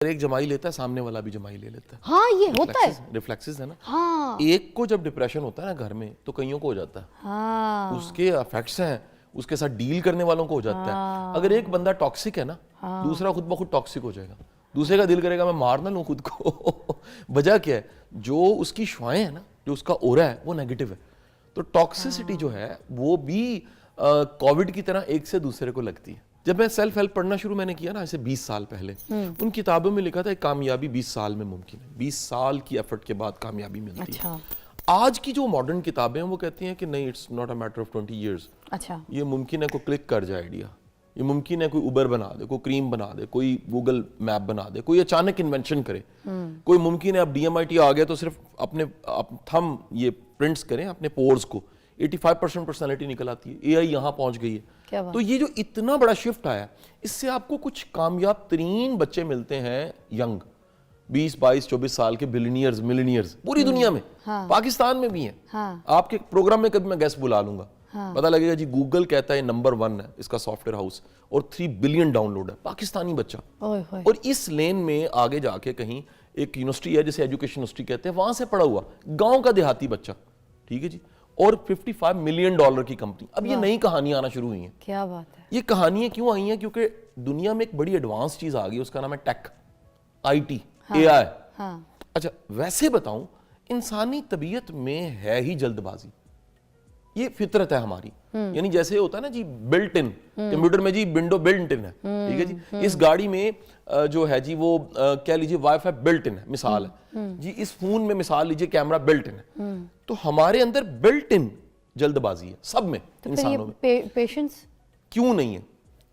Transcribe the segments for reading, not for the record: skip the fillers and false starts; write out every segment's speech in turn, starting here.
ایک جمائی لیتا ہے سامنے والا بھی جمائی لے لیتا ہے. ہاں یہ ہوتا ہے, ریفلیکسز ہے نا. ہاں ایک کو جب ڈپریشن ہوتا ہے نا گھر میں تو کئیوں کو ہو جاتا ہے. ہاں اس کے افیکٹس ہیں, اس کے ساتھ ڈیل کرنے والوں کو ہو جاتا ہے. اگر ایک بندہ ٹاکسک ہے نا, دوسرا خود بخود ٹاکسک ہو جائے گا. دوسرے کا دل کرے گا میں مار نہ لوں خود کو. وجہ کیا ہے, جو اس کی شعائیں ہیں نا, جو اس کا اورا ہے وہ نیگیٹو ہے. تو ٹاکسسٹی جو ہے وہ بھی کووڈ کی طرح ایک سے دوسرے کو لگتی ہے. جب میں سیلف ہیلپ پڑھنا شروع میں نے کیا نا ایسے 20 سال پہلے, ان کتابوں میں لکھا تھا ایک کامیابی 20 سال میں ممکن ہے, 20 سال کی ایفرٹ کے بعد کامیابی ملتی ہے. آج کی جو ماڈرن کتابیں ہیں وہ کہتی ہیں کہ نہیں, it's not a matter of 20 years. یہ ممکن ہے کوئی کلک کر جائے آئیڈیا, یہ ممکن ہے کوئی اوبر بنا دے, کوئی کریم بنا دے, کوئی گوگل میپ بنا دے, کوئی اچانک انوینشن کرے, کوئی ممکن ہے اب DMIT آ گیا تو صرف اپنے تھم یہ پرنٹس کریں اپنے پورز کو, 85% پرسنالٹی نکل آتی ہے. AI یہاں پہنچ گئی ہے. تو یہ جو اتنا بڑا شفٹ آیا, اس سے آپ کو کچھ کامیاب ترین بچے ملتے ہیں ینگ, 20 22 24 سال کے بلینئرز ملینئرز پوری دنیا میں, پاکستان میں بھی ہیں. آپ کے پروگرام میں کبھی میں گیسٹ بلا لوں گا, پتہ لگے گا جی گوگل کہتا ہے نمبر 1 ہے اس کا سافٹ ویئر ہاؤس, اور 3 بلین ڈاؤن لوڈ ہے, پاکستانی بچہ. اور اس لین میں آگے جا کے کہیں ایک یونیورسٹی ہے جسے ایجوکیشن یونیورسٹی کہتے ہیں, وہاں سے پڑھا ہوا گاؤں کا دیہاتی بچہ, ٹھیک ہے جی, اور $55 ملین کی کمپنی. اب یہ نئی کہانیاں آنا شروع ہوئی ہیں. کیا بات ہے. یہ کہانیاں کیوں آئی ہیں, کیونکہ دنیا میں ایک بڑی ایڈوانس چیز آ گئی, اس کا نام ہے ٹیک, IT, AI. اچھا ویسے بتاؤں, انسانی طبیعت میں ہے ہی جلد بازی, یہ فطرت ہے ہماری. یعنی جیسے ہوتا ہے نا جی بلٹ ان, کمپیوٹر میں جی ونڈو بلٹ ان ہے, ٹھیک ہے جی, اس گاڑی میں جو ہے جی وہ کہہ لیجیے وائی فائی بلٹ ان ہے, مثال ہے جی, اس فون میں مثال لیجیے کیمرہ بلٹ ان ہے. تو ہمارے اندر بلٹ ان جلد بازی ہے سب میں, انسانوں میں. پیشنس کیوں نہیں ہے؟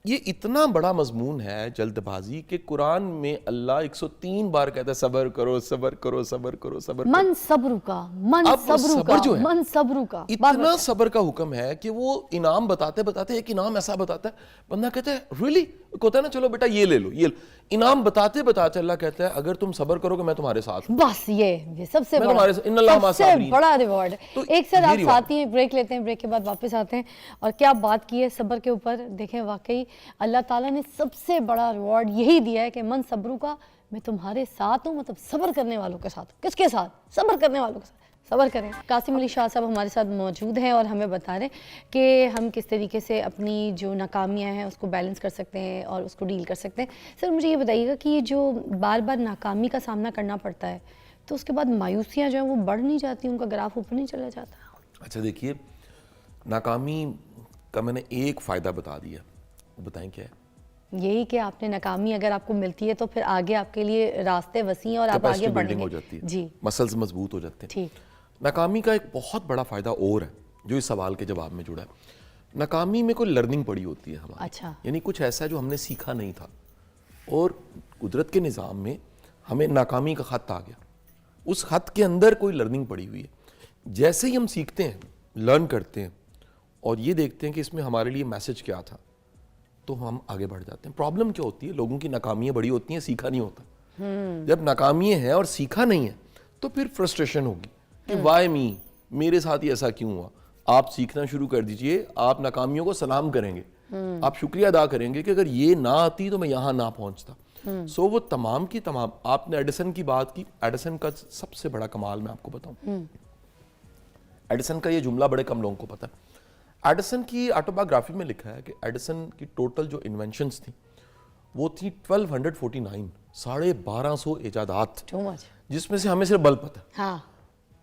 یہ اتنا بڑا مضمون ہے جلد بازی کہ قرآن میں اللہ 103 بار کہتا ہے صبر کرو صبر کرو صبر کرو صبر کرو. من صبر کا, من صبر کا, من صبر کا. اتنا صبر کا حکم ہے کہ وہ انعام بتاتے بتاتے ایک انعام ایسا بتاتا ہے, بندہ کہتا ہے ریلی, کہتا ہے نا چلو بیٹا یہ لے لو, یہ انعام بتاتے بتاتے اللہ کہتا ہے اگر تم صبر کرو گے میں تمہارے ساتھ ہوں. بس یہ سب سے بڑا ریوارڈ ہے. ایک ساتھ آپ ساتھ ہی بریک لیتے ہیں, بریک کے بعد واپس آتے ہیں. اور کیا بات کی ہے صبر کے اوپر, دیکھیں واقعی اللہ تعالیٰ نے سب سے بڑا ریوارڈ یہی دیا ہے کہ من صبرو کا, میں تمہارے ساتھ ہوں, مطلب صبر کرنے والوں کے ساتھ. کس کے ساتھ؟ صبر کرنے والوں کے ساتھ. صبر کریں. قاسم علی شاہ صاحب ہمارے ساتھ موجود ہیں اور ہمیں بتا رہے ہیں کہ ہم کس طریقے سے اپنی جو ناکامیاں ہیں اس کو بیلنس کر سکتے ہیں اور اس کو ڈیل کر سکتے ہیں. سر مجھے یہ بتائیے گا کہ یہ جو بار بار ناکامی کا سامنا کرنا پڑتا ہے تو اس کے بعد مایوسیاں جو ہیں وہ بڑھ نہیں جاتی, ان کا گراف اوپر نہیں چلا جاتا؟ اچھا دیکھیے, ناکامی کا میں نے ایک فائدہ بتا دیا, بتائیں کیا ہے؟ یہی کہ آپ نے ناکامی اگر آپ کو ملتی ہے تو پھر آگے آپ کے لیے راستے وسیع اور آپ آگے بڑھیں گے جی, مسلز مضبوط ہو جاتے ہیں. ٹھیک. ناکامی کا ایک بہت بڑا فائدہ اور ہے جو اس سوال کے جواب میں جڑا ہے. ناکامی میں کوئی لرننگ پڑی ہوتی ہے ہماری. اچھا. یعنی کچھ ایسا جو ہم نے سیکھا نہیں تھا, اور قدرت کے نظام میں ہمیں ناکامی کا خط آ گیا, اس خط کے اندر کوئی لرننگ پڑی ہوئی ہے. جیسے ہی ہم سیکھتے ہیں, لرن کرتے ہیں اور یہ دیکھتے ہیں کہ اس میں ہمارے لیے میسج کیا تھا, تو ہم آگے بڑھ جاتے ہیں. پرابلم کیا ہوتی ہے, لوگوں کی ناکامیاں بڑی ہوتی ہیں, سیکھا نہیں ہوتا. جب ناکامیاں ہیں اور سیکھا نہیں ہے تو پھر فرسٹریشن ہوگی کہ وائی می, میرے ساتھ ہی ایسا کیوں ہوا. آپ سیکھنا شروع کر دیجئے, آپ ناکامیوں کو سلام کریں گے, آپ شکریہ ادا کریں گے کہ اگر یہ نہ آتی تو میں یہاں نہ پہنچتا. سو وہ تمام کی تمام, آپ نے ایڈیسن کی بات کی, ایڈیسن کا سب سے بڑا کمال میں آپ کو بتاؤں. ایڈیسن کا یہ جملہ بڑے کم لوگوں کو پتا ہے. ایڈیسن کی آٹوبایوگرافی میں لکھا ہے کہ ایڈیسن کی ٹوٹل جو انوینشنز تھیں وہ تھی 1249, 1250 ایجادات, جس میں سے ہمیں صرف بلب پتا ہے,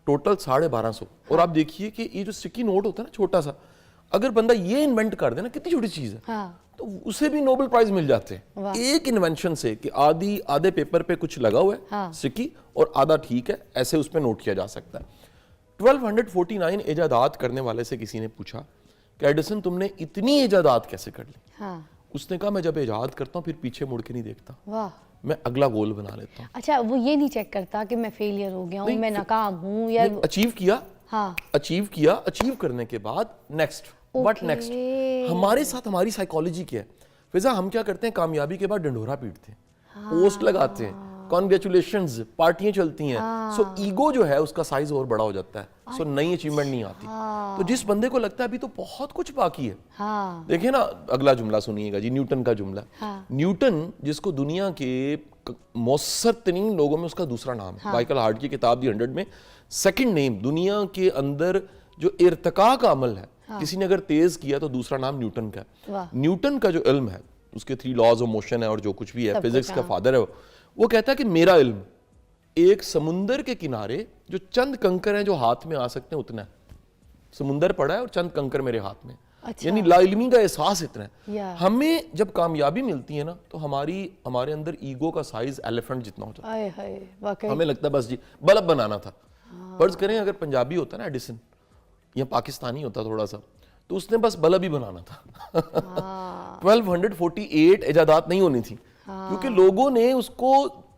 ٹوٹل 1250. اور آپ دیکھیے کہ یہ جو سٹکی نوٹ ہوتا ہے نا چھوٹا سا, اگر بندہ یہ انوینٹ کر دے نا, کتنی چھوٹی چیز ہے, تو اسے بھی نوبل پرائز مل جاتے ہیں ایک انوینشن سے, کہ آدھے پیپر پہ کچھ لگا ہوا ہے سٹکی اور آدھا ٹھیک ہے, ایسے اس پہ نوٹ کیا جا سکتا ہے. 1249 ایجادات کرنے والے سے کسی نے پوچھا کہ ایڈیسن تم نے اتنی ایجادات کیسے کر لی؟ اس نے کہا میں جب ایجاد کرتا ہوں پھر پیچھے مڑ کے نہیں دیکھتا, میں اگلا گول بنا لیتا ہوں. اچھا, وہ یہ نہیں چیک کرتا کہ میں فیلئر ہو گیا ہوں, میں ناکام ہوں, یا اچیو کیا, اچیو کرنے کے بعد نیکسٹ, وٹ نیکسٹ. ہمارے ساتھ ہماری سائیکالوجی کیا ہے فضا, ہم کیا کرتے ہیں کامیابی کے بعد ڈنڈورا پیٹتے ہیں, پوسٹ لگاتے ہیں, کانگریچولیشنز, پارٹیاں چلتی ہیں. سو ایگو جو ہے اس کا سائز اور بڑا ہو جاتا ہے, سو نئی اچیومنٹ نہیں آتی. تو جس بندے کو لگتا ہے ابھی تو بہت کچھ باقی ہے, دیکھیں نا اگلا جملہ سنیے گا جی, نیوٹن کا جملہ. نیوٹن جس کو دنیا کے مؤثر ترین لوگوں میں اس کا دوسرا نام ہے. مائیکل ہارٹ کی کتاب دی 100 میں سیکنڈ نیم دنیا کے اندر جو ارتقاء کا عمل ہے کسی نے اگر تیز کیا تو دوسرا نام نیوٹن کا ہے. نیوٹن کا جو علم ہے اس کے 3 لاز آف موشن ہے اور جو کچھ بھی ہے, فزکس کا فادر ہے وہ کہتا ہے کہ میرا علم ایک سمندر کے کنارے جو چند کنکر ہیں جو ہاتھ میں آ سکتے ہیں اتنا ہے. سمندر پڑا ہے اور چند کنکر میرے ہاتھ میں, یعنی لا علمی کا احساس اتنا ہے. ہمیں جب کامیابی ملتی ہے نا تو ہمارے اندر ایگو کا سائز ایلیفنٹ جتنا ہوتا ہے. ہمیں لگتا ہے بس جی بلب بنانا تھا. فرض کریں اگر پنجابی ہوتا نا ایڈیسن یا پاکستانی ہوتا تھوڑا سا تو اس نے بس بلب ہی بنانا تھا. 1248 ایجادات نہیں ہونی تھی کیونکہ لوگوں نے اس کو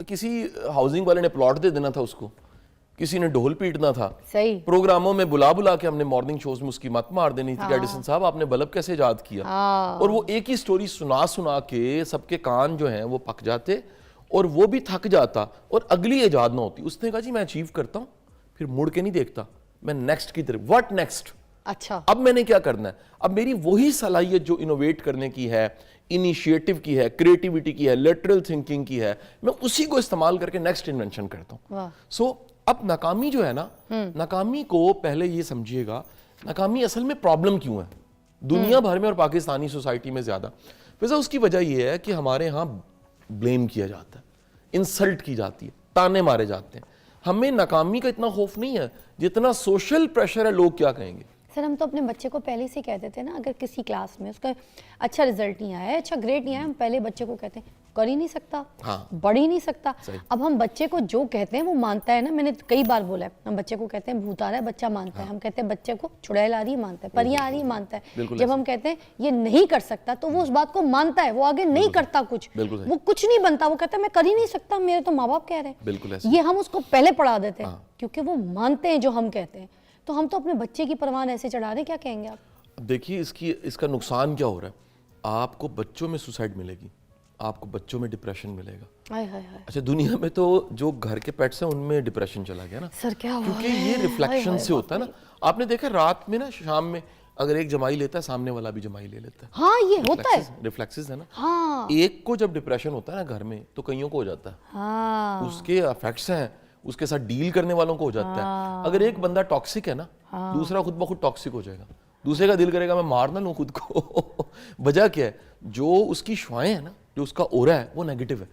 کسی ہاؤسنگ والے نے پلاٹ دے دینا تھا, اس کو کسی نے ڈھول پیٹنا تھا, پروگراموں میں بلا کے ہم نے مارننگ شوز میں اس کی مت مار دینی تھی کہ ایڈیسن صاحب آپ نے بلب کیسے ایجاد کیا. اور وہ ایک ہی سٹوری سنا کے سب کے کان جو ہیں وہ پک جاتے اور وہ بھی تھک جاتا اور اگلی ایجاد نہ ہوتی. اس نے کہا جی میں اچیو کرتا ہوں پھر مڑ کے نہیں دیکھتا, میں نیکسٹ کی طرف, واٹ نیکسٹ, اچھا اب میں نے کیا کرنا ہے. اب میری وہی صلاحیت جو انوویٹ کرنے کی ہے, انیشیٹو کی ہے, کریٹیوٹی کی ہے, لیٹرل تھنکنگ کی ہے, میں اسی کو استعمال کر کے نیکسٹ انوینشن کرتا ہوں. سو اب ناکامی جو ہے نا, ناکامی کو پہلے یہ سمجھیے گا ناکامی اصل میں پرابلم کیوں ہے دنیا بھر میں اور پاکستانی سوسائٹی میں زیادہ. ویسے اس کی وجہ یہ ہے کہ ہمارے ہاں بلیم کیا جاتا ہے, انسلٹ کی جاتی ہے, تانے مارے جاتے ہیں. ہمیں ناکامی کا اتنا خوف نہیں ہے جتنا سوشل پریشر ہے لوگ کیا کہیں گے. سر ہم تو اپنے بچے کو پہلے سے کہتے تھے نا, اگر کسی کلاس میں اس کا اچھا رزلٹ نہیں آیا ہے, اچھا گریڈ نہیں آیا, ہم پہلے بچے کو کہتے ہیں کر ہی نہیں سکتا, بڑھ ہی نہیں سکتا. اب ہم بچے کو جو کہتے ہیں وہ مانتا ہے نا. میں نے کئی بار بولا ہے, ہم بچے کو کہتے ہیں بھوت آ رہا ہے, بچہ مانتا ہے. ہم کہتے ہیں بچے کو چڑیل آ رہی ہے, مانتا ہے. پریاں آ رہی ہے, مانتا ہے. جب ہم کہتے ہیں یہ نہیں کر سکتا تو وہ اس بات کو مانتا ہے, وہ آگے نہیں کرتا کچھ, وہ کچھ نہیں بنتا, وہ کہتا ہے میں کر ہی نہیں سکتا, میرے تو ماں باپ کہہ رہے ہیں. یہ ہم اس کو پہلے پڑھا دیتے ہیں کیونکہ وہ مانتے ہیں جو ہم کہتے ہیں. تو ہم تو اپنے بچے کی پروان ایسے چڑھا رہے ہیں, کیا کہیں گے آپ؟ دیکھیے اس کا نقصان کیا ہو رہا ہے. آپ کو بچوں میں سوسائڈ ملے گی, آپ کو بچوں میں ڈپریشن ملے گا. اچھا دنیا میں تو جو گھر کے پیٹس ہیں ان میں ڈپریشن چلا گیا نا سر, کیا ہوا, کیونکہ یہ ریفلیکشن سے ہوتا ہے نا. آپ نے دیکھا رات میں نا, شام میں اگر ایک جمائی لیتا ہے سامنے والا بھی جمائی لے لیتا ہے. ہاں یہ ہوتا ہے, ریفلیکسز ہے نا. ایک کو جب ڈپریشن ہوتا ہے نا گھر میں تو کئیوں کو ہو جاتا ہے. اس کے افیکٹس ہیں, اس کے ساتھ ڈیل کرنے والوں کو ہو جاتا ہے. اگر ایک بندہ ٹاکسک ہے نا, دوسرا خود بخود ٹاکسک ہو جائے گا. دوسرے کا دل کرے گا میں مار نہ لوں خود کو. وجہ کیا ہے, جو اس کی شعائیں ہیں نا, جو اس کا اورا ہے وہ نیگیٹو ہے.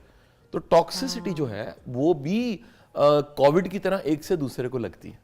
تو ٹاکسسٹی جو ہے وہ بھی کووڈ کی طرح ایک سے دوسرے کو لگتی ہے.